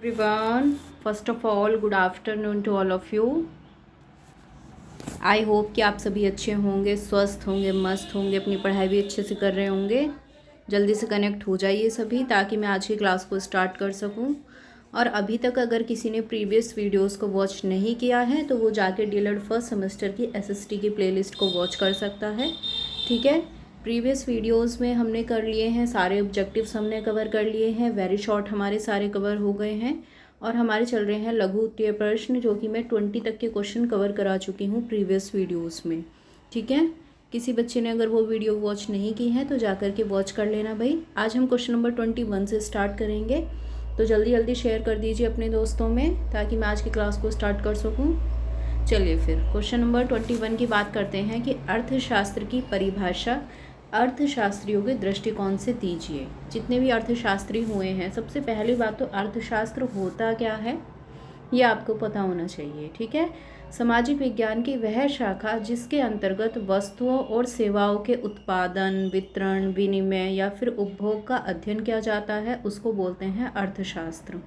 Everyone, first of all, good afternoon to all of you. I hope कि आप सभी अच्छे होंगे, स्वस्थ होंगे, मस्त होंगे, अपनी पढ़ाई भी अच्छे से कर रहे होंगे। जल्दी से कनेक्ट हो जाइए सभी, ताकि मैं आज की क्लास को स्टार्ट कर सकूं। और अभी तक अगर किसी ने प्रीवियस वीडियोस को वॉच नहीं किया है तो वो जाके डीएलएड फर्स्ट सेमेस्टर की एसएसटी की प्लेलिस्ट को वॉच कर सकता है। ठीक है, प्रीवियस वीडियोस में हमने कर लिए हैं सारे ऑब्जेक्टिव्स, हमने कवर कर लिए हैं। वेरी शॉर्ट हमारे सारे कवर हो गए हैं और हमारे चल रहे हैं लघु उत्तरीय प्रश्न, जो कि मैं 20 तक के क्वेश्चन कवर करा चुकी हूँ प्रीवियस वीडियोस में। ठीक है, किसी बच्चे ने अगर वो वीडियो वॉच नहीं की है तो जा कर के वॉच कर लेना भाई। आज हम क्वेश्चन नंबर 21 से स्टार्ट करेंगे, तो जल्दी जल्दी शेयर कर दीजिए अपने दोस्तों में, ताकि मैं आज की क्लास को स्टार्ट कर सकूँ। चलिए फिर क्वेश्चन नंबर 21 की बात करते हैं कि अर्थशास्त्र की परिभाषा अर्थशास्त्रियों के दृष्टिकोण से दीजिए। जितने भी अर्थशास्त्री हुए हैं, सबसे पहली बात तो अर्थशास्त्र होता क्या है ये आपको पता होना चाहिए। ठीक है, सामाजिक विज्ञान की वह शाखा जिसके अंतर्गत वस्तुओं और सेवाओं के उत्पादन, वितरण, विनिमय या फिर उपभोग का अध्ययन किया जाता है, उसको बोलते हैं अर्थशास्त्र।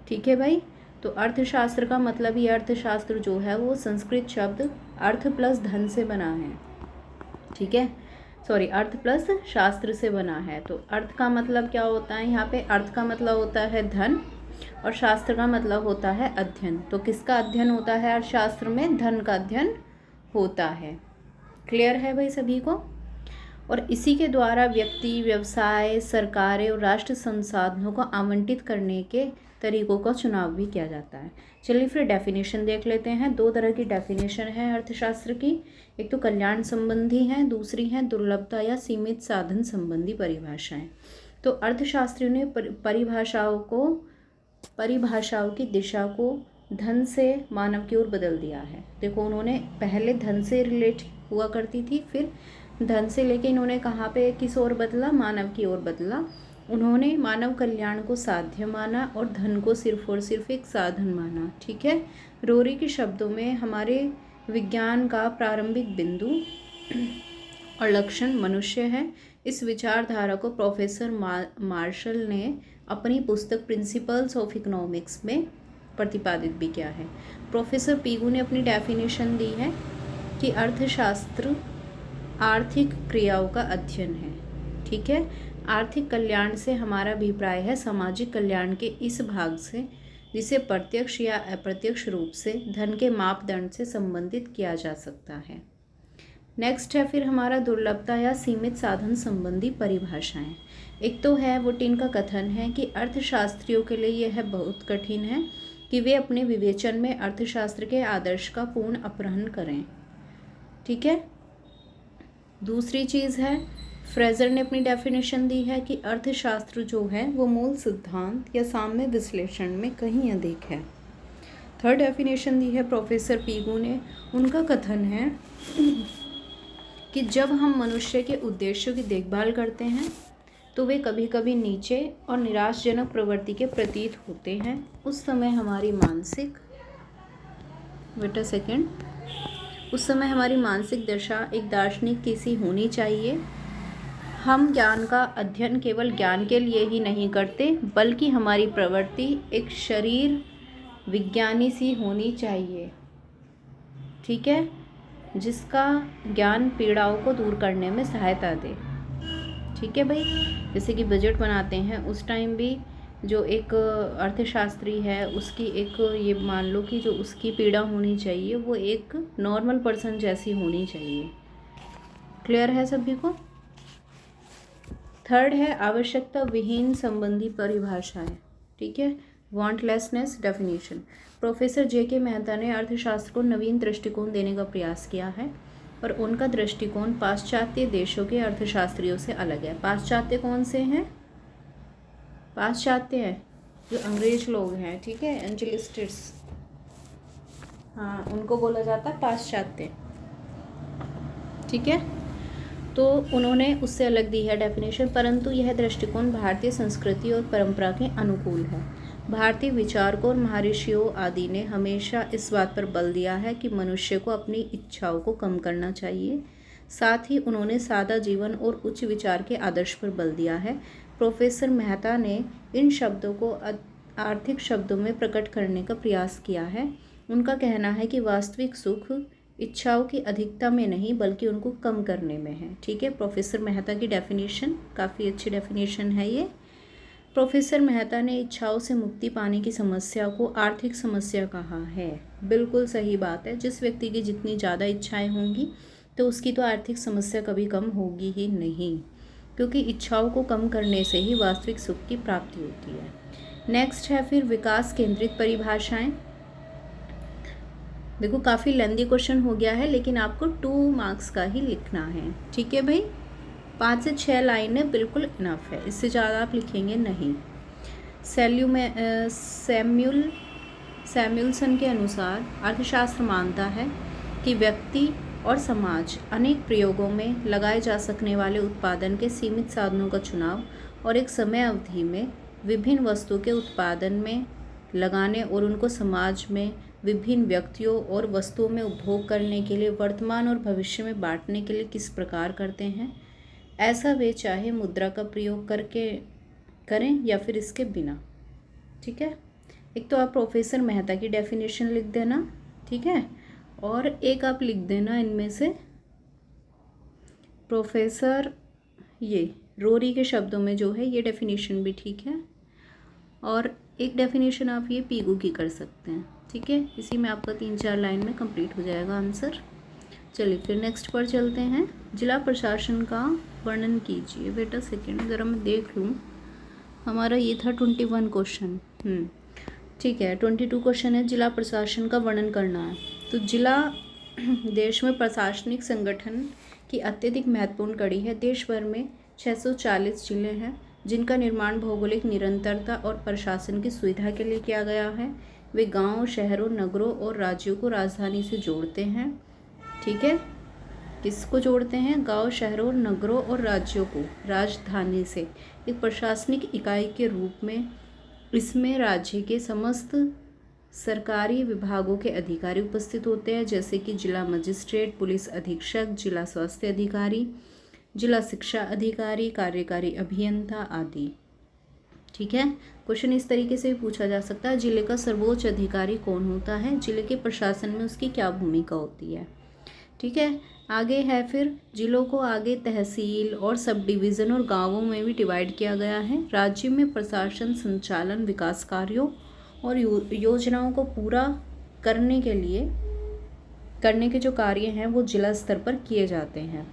ठीक है भाई, तो अर्थशास्त्र का मतलब ये अर्थशास्त्र जो है वो संस्कृत शब्द अर्थ प्लस धन से बना है। ठीक है, सॉरी, अर्थ प्लस शास्त्र से बना है। तो अर्थ का मतलब क्या होता है, यहाँ पे अर्थ का मतलब होता है धन और शास्त्र का मतलब होता है अध्ययन। तो किसका अध्ययन होता है अर्थशास्त्र में? धन का अध्ययन होता है। क्लियर है भाई सभी को? और इसी के द्वारा व्यक्ति, व्यवसाय, सरकारें और राष्ट्र संसाधनों को आवंटित करने के तरीकों का चुनाव भी किया जाता है। चलिए फिर डेफिनेशन देख लेते हैं। दो तरह की डेफिनेशन है अर्थशास्त्र की, एक तो कल्याण संबंधी है, दूसरी है दुर्लभता या सीमित साधन संबंधी परिभाषाएं। तो अर्थशास्त्रियों ने परिभाषाओं की दिशा को धन से मानव की ओर बदल दिया है। देखो, उन्होंने पहले धन से रिलेट हुआ करती थी, फिर धन से लेके इन्होंने कहाँ पे किस ओर बदला? मानव की ओर बदला। उन्होंने मानव कल्याण को साध्य माना और धन को सिर्फ और सिर्फ एक साधन माना। ठीक है, रोरी के शब्दों में हमारे विज्ञान का प्रारंभिक बिंदु और लक्षण मनुष्य है। इस विचारधारा को प्रोफेसर मार्शल ने अपनी पुस्तक प्रिंसिपल्स ऑफ इकोनॉमिक्स में प्रतिपादित भी किया है। प्रोफेसर पीगू ने अपनी डेफिनेशन दी है कि अर्थशास्त्र आर्थिक क्रियाओं का अध्ययन है। ठीक है, आर्थिक कल्याण से हमारा अभिप्राय है सामाजिक कल्याण के इस भाग से जिसे प्रत्यक्ष या अप्रत्यक्ष रूप से धन के मापदंड से संबंधित किया जा सकता है। नेक्स्ट है फिर हमारा दुर्लभता या सीमित साधन संबंधी परिभाषाएं। एक तो है वुटिन का कथन है कि अर्थशास्त्रियों के लिए यह बहुत कठिन है कि वे अपने विवेचन में अर्थशास्त्र के आदर्श का पूर्ण अपहरण करें। ठीक है, दूसरी चीज़ है, फ्रेजर ने अपनी डेफिनेशन दी है कि अर्थशास्त्र जो है वो मूल सिद्धांत या साम्य विश्लेषण में कहीं अधिक है। थर्ड डेफिनेशन दी है प्रोफेसर पीगू ने। उनका कथन है कि जब हम मनुष्य के उद्देश्यों की देखभाल करते हैं तो वे कभी कभी नीचे और निराशजनक प्रवृत्ति के प्रतीत होते हैं। उस समय हमारी मानसिक दशा एक दार्शनिक की सी होनी चाहिए। हम ज्ञान का अध्ययन केवल ज्ञान के लिए ही नहीं करते, बल्कि हमारी प्रवृत्ति एक शरीर विज्ञानी सी होनी चाहिए। ठीक है, जिसका ज्ञान पीड़ाओं को दूर करने में सहायता दे। ठीक है भाई, जैसे कि बजट बनाते हैं उस टाइम भी जो एक अर्थशास्त्री है उसकी एक ये मान लो कि जो उसकी पीड़ा होनी चाहिए वो एक नॉर्मल पर्सन जैसी होनी चाहिए। क्लियर है सभी को? थर्ड है आवश्यकता विहीन संबंधी परिभाषाएं। ठीक है, wantlessness definition. Professor J K. Mehta ने अर्थशास्त्र को नवीन दृष्टिकोण देने का प्रयास किया है और उनका दृष्टिकोण पाश्चात्य देशों के अर्थशास्त्रियों से अलग है। पाश्चात्य कौन से हैं? पाश्चात्य हैं जो अंग्रेज लोग हैं। ठीक है, एंजलिस्टिट्स, हाँ, उनको बोला जाता है पाश्चात्य। ठीक है, तो उन्होंने उससे अलग दी है डेफिनेशन, परंतु यह दृष्टिकोण भारतीय संस्कृति और परंपरा के अनुकूल है। भारतीय विचारकों और महर्षियों आदि ने हमेशा इस बात पर बल दिया है कि मनुष्य को अपनी इच्छाओं को कम करना चाहिए। साथ ही उन्होंने सादा जीवन और उच्च विचार के आदर्श पर बल दिया है। प्रोफेसर मेहता ने इन शब्दों को आर्थिक शब्दों में प्रकट करने का प्रयास किया है। उनका कहना है कि वास्तविक सुख इच्छाओं की अधिकता में नहीं बल्कि उनको कम करने में है। ठीक है, प्रोफेसर मेहता की डेफिनेशन काफ़ी अच्छी डेफिनेशन है ये। प्रोफेसर मेहता ने इच्छाओं से मुक्ति पाने की समस्या को आर्थिक समस्या कहा है। बिल्कुल सही बात है। जिस व्यक्ति की जितनी ज़्यादा इच्छाएं होंगी तो उसकी तो आर्थिक समस्या कभी कम होगी ही नहीं, क्योंकि इच्छाओं को कम करने से ही वास्तविक सुख की प्राप्ति होती है। नेक्स्ट है फिर विकास केंद्रित परिभाषाएं। देखो काफ़ी लेंदी क्वेश्चन हो गया है, लेकिन आपको 2 मार्क्स का ही लिखना है। ठीक है भाई, 5 से 6 लाइनें बिल्कुल इनफ है, इससे ज़्यादा आप लिखेंगे नहीं। सैम्यूलसन के अनुसार अर्थशास्त्र मानता है कि व्यक्ति और समाज अनेक प्रयोगों में लगाए जा सकने वाले उत्पादन के सीमित साधनों का चुनाव और एक समय अवधि में विभिन्न वस्तु के उत्पादन में लगाने और उनको समाज में विभिन्न व्यक्तियों और वस्तुओं में उपभोग करने के लिए वर्तमान और भविष्य में बांटने के लिए किस प्रकार करते हैं। ऐसा वे चाहे मुद्रा का प्रयोग करके करें या फिर इसके बिना। ठीक है, एक तो आप प्रोफेसर मेहता की डेफिनेशन लिख देना, ठीक है, और एक आप लिख देना इनमें से प्रोफेसर ये रोरी के शब्दों में जो है ये डेफिनेशन भी ठीक है, और एक डेफिनेशन आप ये पीगू की कर सकते हैं। ठीक है, इसी में आपका 3-4 लाइन में कंप्लीट हो जाएगा आंसर। चलिए फिर नेक्स्ट पर चलते हैं। जिला प्रशासन का वर्णन कीजिए। बेटा सेकेंड ज़रा मैं देख लूँ, हमारा ये था 21 क्वेश्चन। ठीक है, 22 क्वेश्चन है जिला प्रशासन का वर्णन करना है। तो जिला देश में प्रशासनिक संगठन की अत्यधिक महत्वपूर्ण कड़ी है। देश भर में 640 जिले हैं जिनका निर्माण भौगोलिक निरंतरता और प्रशासन की सुविधा के लिए किया गया है। वे गांवों, शहरों, नगरों और राज्यों को राजधानी से जोड़ते हैं। ठीक है, किसको जोड़ते हैं? गांव, शहरों, नगरों और राज्यों को राजधानी से एक प्रशासनिक इकाई के रूप में। इसमें राज्य के समस्त सरकारी विभागों के अधिकारी उपस्थित होते हैं, जैसे कि जिला मजिस्ट्रेट, पुलिस अधीक्षक, जिला स्वास्थ्य अधिकारी, जिला शिक्षा अधिकारी, कार्यकारी अभियंता आदि। ठीक है, क्वेश्चन इस तरीके से भी पूछा जा सकता है, जिले का सर्वोच्च अधिकारी कौन होता है, जिले के प्रशासन में उसकी क्या भूमिका होती है। ठीक है, आगे है फिर जिलों को आगे तहसील और सब डिवीज़न और गांवों में भी डिवाइड किया गया है। राज्य में प्रशासन, संचालन, विकास कार्यों और योजनाओं को पूरा करने के जो कार्य हैं वो जिला स्तर पर किए जाते हैं।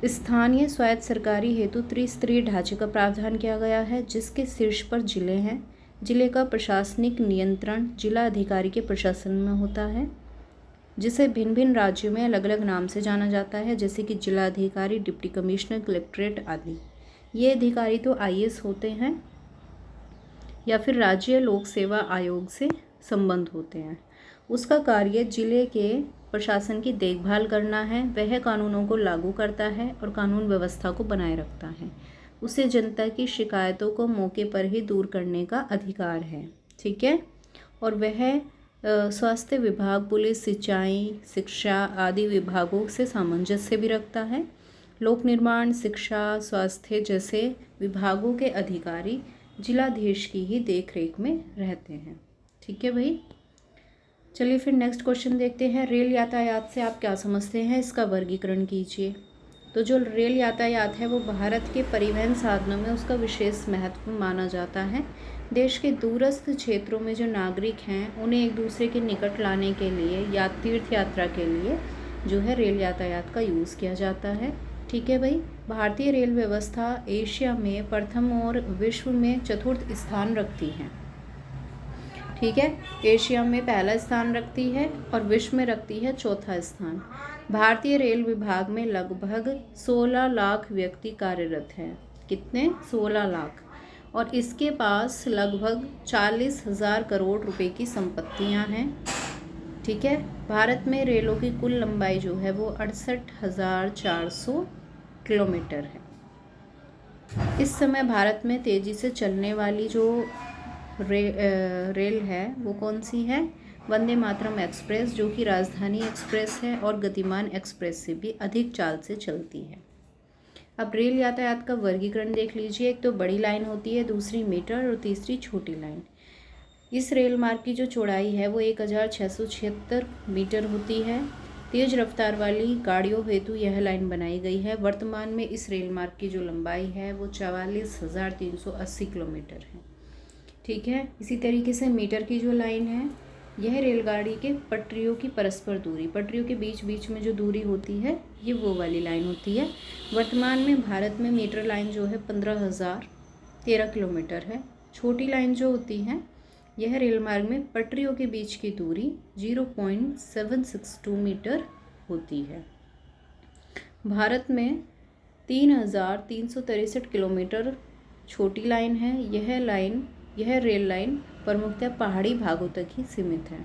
स्थानीय स्वायत्त सरकारी हेतु त्रिस्तरीय ढांचे का प्रावधान किया गया है, जिसके शीर्ष पर जिले हैं। जिले का प्रशासनिक नियंत्रण जिला अधिकारी के प्रशासन में होता है, जिसे भिन्न भिन्न राज्यों में अलग अलग नाम से जाना जाता है, जैसे कि जिला अधिकारी, डिप्टी कमिश्नर, कलेक्ट्रेट आदि। ये अधिकारी तो IAS होते हैं या फिर राज्य लोक सेवा आयोग से संबंध होते हैं। उसका कार्य जिले के प्रशासन की देखभाल करना है। वह कानूनों को लागू करता है और कानून व्यवस्था को बनाए रखता है। उसे जनता की शिकायतों को मौके पर ही दूर करने का अधिकार है। ठीक है, और वह स्वास्थ्य विभाग, पुलिस, सिंचाई, शिक्षा आदि विभागों से सामंजस्य भी रखता है। लोक निर्माण, शिक्षा, स्वास्थ्य जैसे विभागों के अधिकारी जिलाधीश की ही देखरेख में रहते हैं। ठीक है भाई, चलिए फिर नेक्स्ट क्वेश्चन देखते हैं। रेल यातायात से आप क्या समझते हैं, इसका वर्गीकरण कीजिए। तो जो रेल यातायात है वो भारत के परिवहन साधनों में उसका विशेष महत्व माना जाता है। देश के दूरस्थ क्षेत्रों में जो नागरिक हैं उन्हें एक दूसरे के निकट लाने के लिए या तीर्थ यात्रा के लिए जो है रेल यातायात का यूज़ किया जाता है। ठीक है भाई, भारतीय रेल व्यवस्था एशिया में प्रथम और विश्व में चतुर्थ स्थान रखती है। ठीक है, एशिया में पहला स्थान रखती है और विश्व में रखती है चौथा स्थान। भारतीय रेल विभाग में लगभग 16 लाख व्यक्ति कार्यरत हैं। कितने? 16 लाख। और इसके पास लगभग 40,000 करोड़ रुपए की संपत्तियां हैं। ठीक है, भारत में रेलों की कुल लंबाई जो है वो 68,400 किलोमीटर है। इस समय भारत में तेज़ी से चलने वाली जो रेल है वो कौन सी है? वंदे मातरम एक्सप्रेस, जो कि राजधानी एक्सप्रेस है और गतिमान एक्सप्रेस से भी अधिक चाल से चलती है। अब रेल यातायात का वर्गीकरण देख लीजिए। एक तो बड़ी लाइन होती है, दूसरी मीटर और तीसरी छोटी लाइन। इस रेल मार्ग की जो चौड़ाई है वो 1676 मीटर होती है। तेज रफ्तार वाली गाड़ियों हेतु यह लाइन बनाई गई है। वर्तमान में इस रेल मार्ग की जो लंबाई है वो 44,380 किलोमीटर है। ठीक है, इसी तरीके से मीटर की जो लाइन है, यह रेलगाड़ी के पटरियों की परस्पर दूरी, पटरियों के बीच बीच में जो दूरी होती है ये वो वाली लाइन होती है। वर्तमान में भारत में मीटर लाइन जो है 15,013 किलोमीटर है। छोटी लाइन जो होती है यह रेल मार्ग में पटरियों के बीच की दूरी 0.762 मीटर होती है। भारत में 3,363 किलोमीटर छोटी लाइन है। यह रेल लाइन प्रमुखतः पहाड़ी भागों तक ही सीमित है।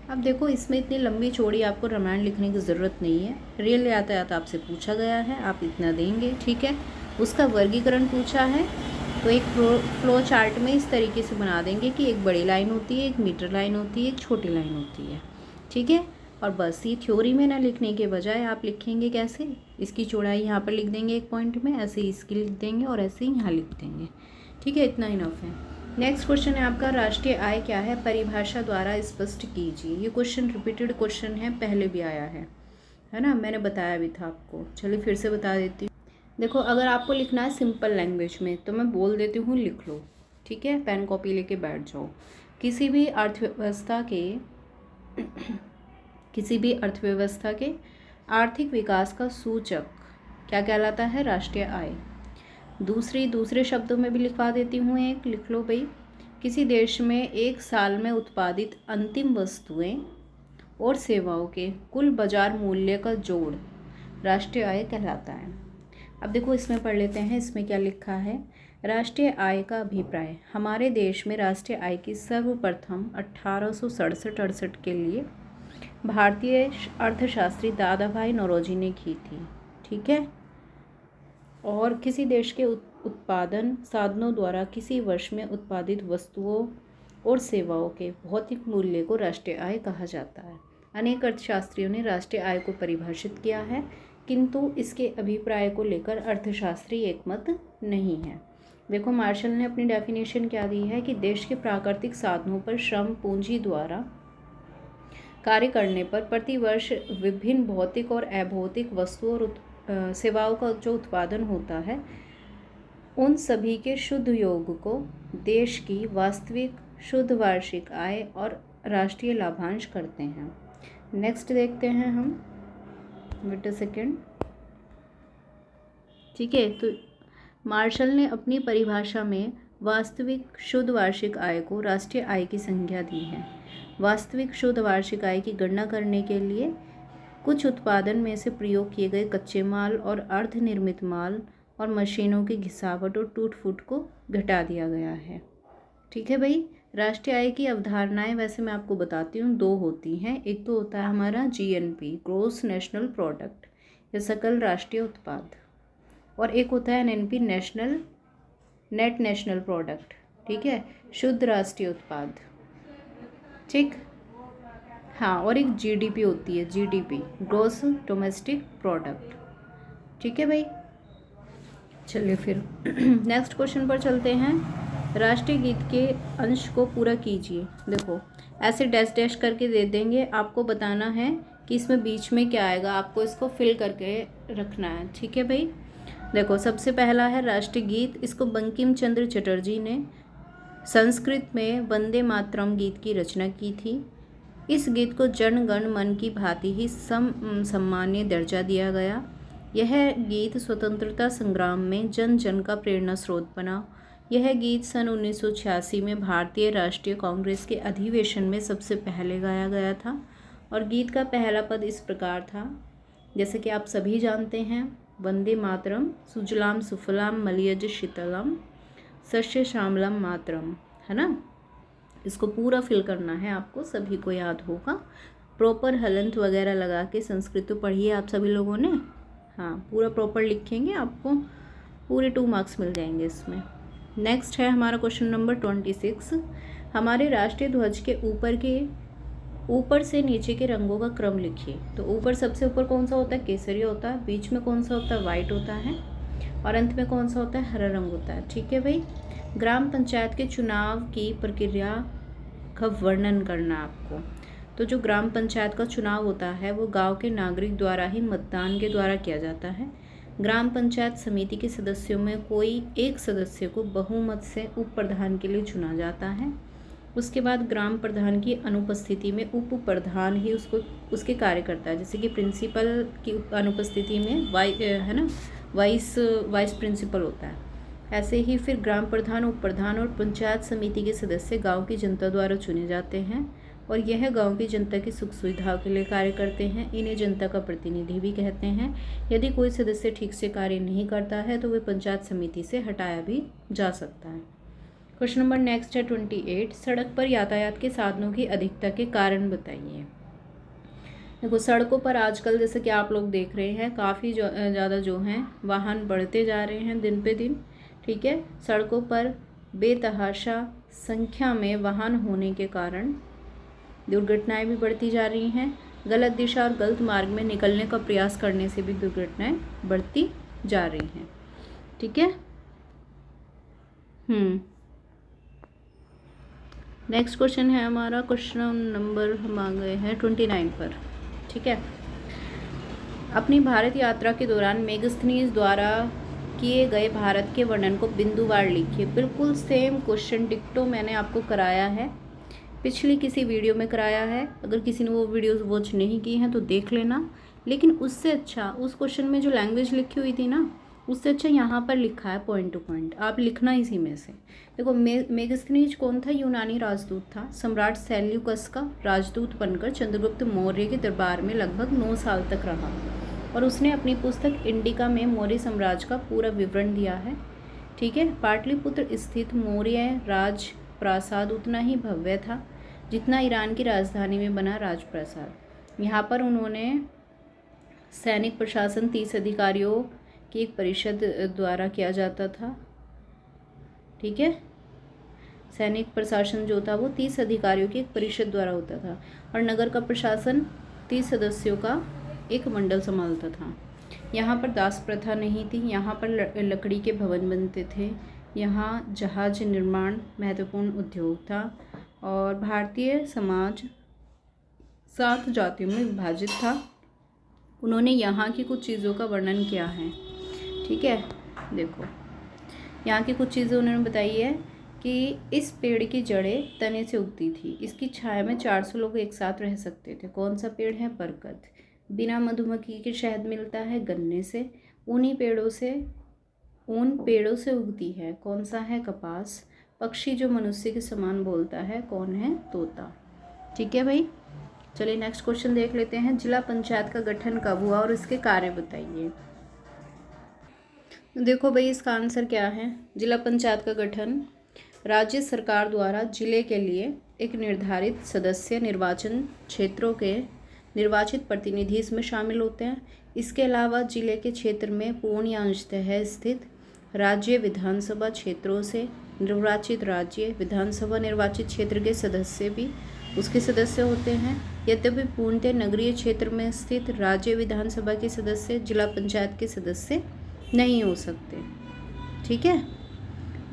अब देखो, इसमें इतनी लंबी चौड़ी आपको रामायण लिखने की ज़रूरत नहीं है। रेल यातायात आपसे पूछा गया है, आप इतना देंगे, ठीक है। उसका वर्गीकरण पूछा है तो एक फ्लो चार्ट में इस तरीके से बना देंगे कि एक बड़ी लाइन होती है, एक मीटर लाइन होती है, एक छोटी लाइन होती है, ठीक है। और बस ये थ्योरी में ना लिखने के बजाय आप लिखेंगे कैसे, इसकी चौड़ाई यहाँ पर लिख देंगे एक पॉइंट में, ऐसे ही इसकी लिख देंगे और ऐसे ही यहाँ लिख देंगे, ठीक है। इतना इनफ है। नेक्स्ट क्वेश्चन है आपका, राष्ट्रीय आय क्या है, परिभाषा द्वारा स्पष्ट कीजिए। ये क्वेश्चन रिपीटेड क्वेश्चन है, पहले भी आया है ना, मैंने बताया भी था आपको। चलिए फिर से बता देती हूँ। देखो, अगर आपको लिखना है सिंपल लैंग्वेज में तो मैं बोल देती हूँ, लिख लो, ठीक है। पेन कॉपी लेके बैठ जाओ। किसी भी अर्थव्यवस्था के आर्थिक विकास का सूचक क्या कहलाता है, राष्ट्रीय आय। दूसरे शब्दों में भी लिखवा देती हूँ, एक लिख लो भाई। किसी देश में एक साल में उत्पादित अंतिम वस्तुएं और सेवाओं के कुल बाजार मूल्य का जोड़ राष्ट्रीय आय कहलाता है। अब देखो, इसमें पढ़ लेते हैं, इसमें क्या लिखा है। राष्ट्रीय आय का अभिप्राय, हमारे देश में राष्ट्रीय आय की सर्वप्रथम 1867-68 के लिए भारतीय अर्थशास्त्री दादा भाई नौरोजी ने की थी, ठीक है। और किसी देश के उत्पादन साधनों द्वारा किसी वर्ष में उत्पादित वस्तुओं और सेवाओं के भौतिक मूल्य को राष्ट्रीय आय कहा जाता है। अनेक अर्थशास्त्रियों ने राष्ट्रीय आय को परिभाषित किया है, किंतु इसके अभिप्राय को लेकर अर्थशास्त्री एकमत नहीं है। देखो, मार्शल ने अपनी डेफिनेशन क्या दी है कि देश के प्राकृतिक साधनों पर श्रम पूंजी द्वारा कार्य करने पर प्रतिवर्ष विभिन्न भौतिक और अभौतिक वस्तुओं और सेवाओं का जो उत्पादन होता है, उन सभी के शुद्ध योग को देश की वास्तविक शुद्ध वार्षिक आय और राष्ट्रीय लाभांश करते हैं। नेक्स्ट देखते हैं हम, वेट अ सेकेंड, ठीक है। तो मार्शल ने अपनी परिभाषा में वास्तविक शुद्ध वार्षिक आय को राष्ट्रीय आय की संज्ञा दी है। वास्तविक शुद्ध वार्षिक आय की गणना करने के लिए कुछ उत्पादन में से प्रयोग किए गए कच्चे माल और अर्धनिर्मित माल और मशीनों की घिसावट और टूट फूट को घटा दिया गया है, ठीक है भाई। राष्ट्रीय आय की अवधारणाएं वैसे मैं आपको बताती हूँ, दो होती हैं। एक तो होता है हमारा GNP, ग्रॉस नेशनल प्रोडक्ट, या सकल राष्ट्रीय उत्पाद, और एक होता है NNP, नेट नेशनल प्रोडक्ट, ठीक है, शुद्ध राष्ट्रीय उत्पाद, ठीक। हाँ, और एक GDP होती है, GDP, ग्रॉस डोमेस्टिक प्रोडक्ट, ठीक है भाई। चलिए फिर नेक्स्ट क्वेश्चन पर चलते हैं। राष्ट्रीय गीत के अंश को पूरा कीजिए। देखो, ऐसे डैश डैश करके दे देंगे, आपको बताना है कि इसमें बीच में क्या आएगा, आपको इसको फिल करके रखना है, ठीक है भाई। देखो, सबसे पहला है राष्ट्रीय गीत। इसको बंकिम चंद्र चटर्जी ने संस्कृत में वंदे मातरम गीत की रचना की थी। इस गीत को जन गण मन की भांति ही सम्मान्य दर्जा दिया गया। यह गीत स्वतंत्रता संग्राम में जन जन का प्रेरणा स्रोत बना। यह गीत सन 1986 में भारतीय राष्ट्रीय कांग्रेस के अधिवेशन में सबसे पहले गाया गया था। और गीत का पहला पद इस प्रकार था, जैसे कि आप सभी जानते हैं, वंदे मातरम सुजलाम सुफलाम मलयज शीतलम सस्य श्यामलम मातरम, है ना। इसको पूरा फिल करना है, आपको सभी को याद होगा। प्रॉपर हलंत वगैरह लगा के संस्कृत तो पढ़िए आप सभी लोगों ने, हाँ, पूरा प्रॉपर लिखेंगे, आपको पूरे 2 मार्क्स मिल जाएंगे इसमें। नेक्स्ट है हमारा क्वेश्चन नंबर 26। हमारे राष्ट्रीय ध्वज के ऊपर से नीचे के रंगों का क्रम लिखिए। तो ऊपर सबसे ऊपर कौन सा होता है, केसरी होता है। बीच में कौन सा होता है, वाइट होता है। और अंत में कौन सा होता है, हरा रंग होता है। ठीक है भाई। ग्राम पंचायत के चुनाव की प्रक्रिया का वर्णन करना आपको। तो जो ग्राम पंचायत का चुनाव होता है वो गांव के नागरिक द्वारा ही मतदान के द्वारा किया जाता है। ग्राम पंचायत समिति के सदस्यों में कोई एक सदस्य को बहुमत से उप प्रधान के लिए चुना जाता है। उसके बाद ग्राम प्रधान की अनुपस्थिति में उप प्रधान ही उसके कार्य करता है। जैसे कि प्रिंसिपल की अनुपस्थिति में वाइस प्रिंसिपल होता है। ऐसे ही फिर ग्राम प्रधान, उप प्रधान और पंचायत समिति के सदस्य गांव की जनता द्वारा चुने जाते हैं और यह गांव की जनता की सुख सुविधाओं के लिए कार्य करते हैं। इन्हें जनता का प्रतिनिधि भी कहते हैं। यदि कोई सदस्य ठीक से कार्य नहीं करता है तो वह पंचायत समिति से हटाया भी जा सकता है। क्वेश्चन नंबर नेक्स्ट है 28। सड़क पर यातायात के साधनों की अधिकता के कारण बताइए। देखो, सड़कों पर आजकल जैसे कि आप लोग देख रहे हैं काफ़ी ज़्यादा जो हैं वाहन बढ़ते जा रहे हैं दिन पे दिन। ठीक है। सड़कों पर बेतहाशा संख्या में वाहन होने के कारण दुर्घटनाएं भी बढ़ती जा रही हैं। गलत दिशा और गलत मार्ग में निकलने का प्रयास करने से भी दुर्घटनाएं बढ़ती जा रही हैं। ठीक है। नेक्स्ट क्वेश्चन है हमारा, क्वेश्चन नंबर हम आ गए हैं 29 पर। ठीक है। अपनी भारत यात्रा के दौरान मेगास्थनीज द्वारा किए गए भारत के वर्णन को बिंदुवार लिखिए। बिल्कुल सेम क्वेश्चन डिक्टो मैंने आपको कराया है, पिछली किसी वीडियो में कराया है। अगर किसी ने वो वीडियोस वॉच नहीं की हैं तो देख लेना। लेकिन उससे अच्छा उस क्वेश्चन में जो लैंग्वेज लिखी हुई थी ना, उससे अच्छा यहाँ पर लिखा है पॉइंट टू पॉइंट, आप लिखना इसी में से। देखो, मेगास्थनीज कौन था? यूनानी राजदूत था। सम्राट सेल्यूकस का राजदूत बनकर चंद्रगुप्त मौर्य के दरबार में लगभग 9 साल तक रहा और उसने अपनी पुस्तक इंडिका में मौर्य साम्राज्य का पूरा विवरण दिया है। ठीक है। पाटलिपुत्र स्थित मौर्य राज प्रासाद उतना ही भव्य था जितना ईरान की राजधानी में बना राजप्रासाद। यहाँ पर उन्होंने सैनिक प्रशासन 30 अधिकारियों की एक परिषद द्वारा किया जाता था। ठीक है। सैनिक प्रशासन जो था वो 30 अधिकारियों की एक परिषद द्वारा होता था और नगर का प्रशासन 30 सदस्यों का एक मंडल संभालता था। यहाँ पर दास प्रथा नहीं थी। यहाँ पर लकड़ी के भवन बनते थे। यहाँ जहाज निर्माण महत्वपूर्ण उद्योग था और भारतीय समाज 7 जातियों में विभाजित था। उन्होंने यहाँ की कुछ चीज़ों का वर्णन किया है। ठीक है। देखो, यहाँ की कुछ चीज़ें उन्होंने बताई है कि इस पेड़ की जड़ें तने से उगती थी। इसकी छाया में 400 लोग एक साथ रह सकते थे। कौन सा पेड़ है? बरगद। बिना मधुमक्खी के शहद मिलता है गन्ने से। ऊन पेड़ों से उगती है। कौन सा है? कपास। पक्षी जो मनुष्य के समान बोलता है, कौन है? तोता। ठीक है भाई। चलिए नेक्स्ट क्वेश्चन देख लेते हैं। जिला पंचायत का गठन कब हुआ और इसके कार्य बताइए। देखो भाई, इसका आंसर क्या है? जिला पंचायत का गठन राज्य सरकार द्वारा जिले के लिए एक निर्धारित सदस्य निर्वाचन क्षेत्रों के निर्वाचित प्रतिनिधि इसमें शामिल होते हैं। इसके अलावा जिले के क्षेत्र में पूर्ण या अंशतः स्थित राज्य विधानसभा क्षेत्रों से निर्वाचित राज्य विधानसभा निर्वाचित क्षेत्र के सदस्य भी उसके सदस्य होते हैं। यद्यपि पूर्णतः नगरीय क्षेत्र में स्थित राज्य विधानसभा के सदस्य जिला पंचायत के सदस्य नहीं हो सकते। ठीक है।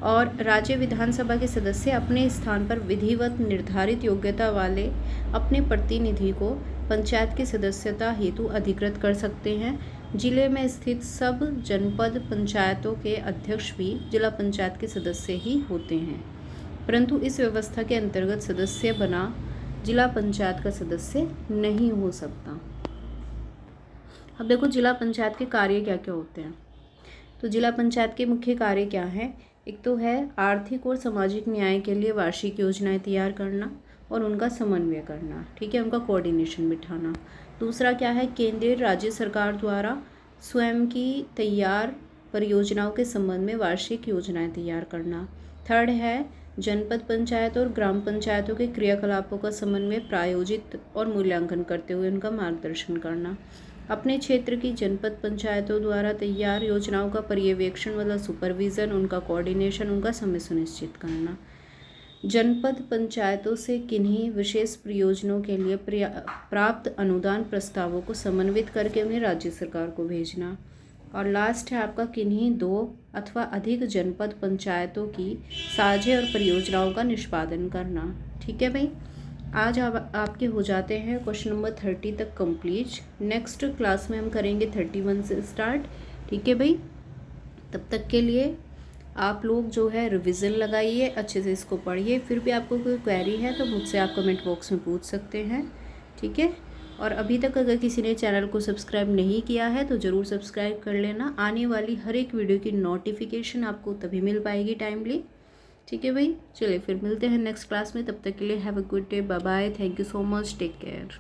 और राज्य विधानसभा के सदस्य अपने स्थान पर विधिवत निर्धारित योग्यता वाले अपने प्रतिनिधि को पंचायत की सदस्यता हेतु अधिकृत कर सकते हैं। जिले में स्थित सब जनपद पंचायतों के अध्यक्ष भी जिला पंचायत के सदस्य ही होते हैं, परंतु इस व्यवस्था के अंतर्गत सदस्य बना जिला पंचायत का सदस्य नहीं हो सकता। अब देखो, जिला पंचायत के कार्य क्या क्या होते हैं। तो जिला पंचायत के मुख्य कार्य क्या हैं? एक तो है आर्थिक और सामाजिक न्याय के लिए वार्षिक योजनाएं तैयार करना और उनका समन्वय करना। ठीक है। उनका कोऑर्डिनेशन बिठाना। दूसरा क्या है? केंद्रीय राज्य सरकार द्वारा स्वयं की तैयार परियोजनाओं के संबंध में वार्षिक योजनाएं तैयार करना। थर्ड है जनपद पंचायत और ग्राम पंचायतों के क्रियाकलापों का समन्वय प्रायोजित और मूल्यांकन करते हुए उनका मार्गदर्शन करना। अपने क्षेत्र की जनपद पंचायतों द्वारा तैयार योजनाओं का पर्यवेक्षण मतलब सुपरविज़न, उनका कोऑर्डिनेशन, उनका समय सुनिश्चित करना। जनपद पंचायतों से किन्हीं विशेष प्रयोजनों के लिए प्राप्त अनुदान प्रस्तावों को समन्वित करके उन्हें राज्य सरकार को भेजना। और लास्ट है आपका किन्हीं 2 अथवा अधिक जनपद पंचायतों की साझे और परियोजनाओं का निष्पादन करना। ठीक है भाई, आज आपके हो जाते हैं क्वेश्चन नंबर 30 तक कंप्लीट। नेक्स्ट क्लास में हम करेंगे 31 से स्टार्ट। ठीक है भाई, तब तक के लिए आप लोग जो है रिवीजन लगाइए, अच्छे से इसको पढ़िए। फिर भी आपको कोई क्वेरी है तो मुझसे आप कमेंट बॉक्स में पूछ सकते हैं। ठीक है, और अभी तक अगर किसी ने चैनल को सब्सक्राइब नहीं किया है तो ज़रूर सब्सक्राइब कर लेना। आने वाली हर एक वीडियो की नोटिफिकेशन आपको तभी मिल पाएगी टाइमली। ठीक है भाई, चलिए फिर मिलते हैं नेक्स्ट क्लास में। तब तक के लिए have a good day, bye bye, thank you so much, take care.